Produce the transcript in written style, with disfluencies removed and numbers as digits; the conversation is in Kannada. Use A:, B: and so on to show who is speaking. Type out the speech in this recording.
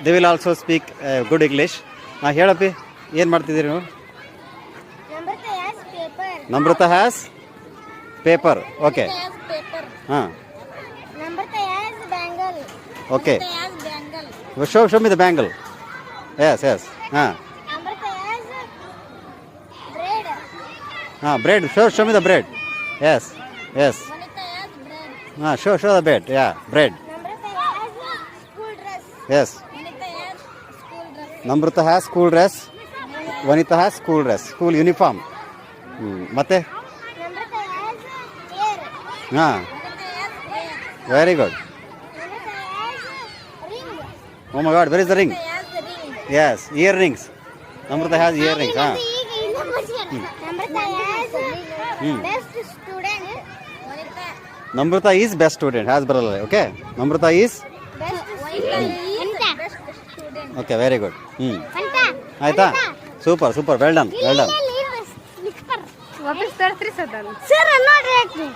A: They will also speak good English. ಹೇಳಪ್ಪಿ, ಏನು ಮಾಡ್ತಿದ್ದೀರಿ ನೀವು? Namrata has paper. ಓಕೆ, ಹಾಂ, okay. Show me the bangle. Yes yes. ಹಾಂ ಹಾಂ, bread. Show me the bread. Yes yes. ಹಾಂ, show the bread. Yeah, bread. Yes. Namrata has school dress. Vanitha has school dress, school uniform. ಮತ್ತೆ ಹಾಂ, very good. Oh my God, where is the ring? Yes, earrings. Namrata has earrings. Namrata is best student. Has brother. Okay. Namrata is
B: best student.
A: Okay, very good. Aita. Super. Well done.
B: Sir, I'm not reacting.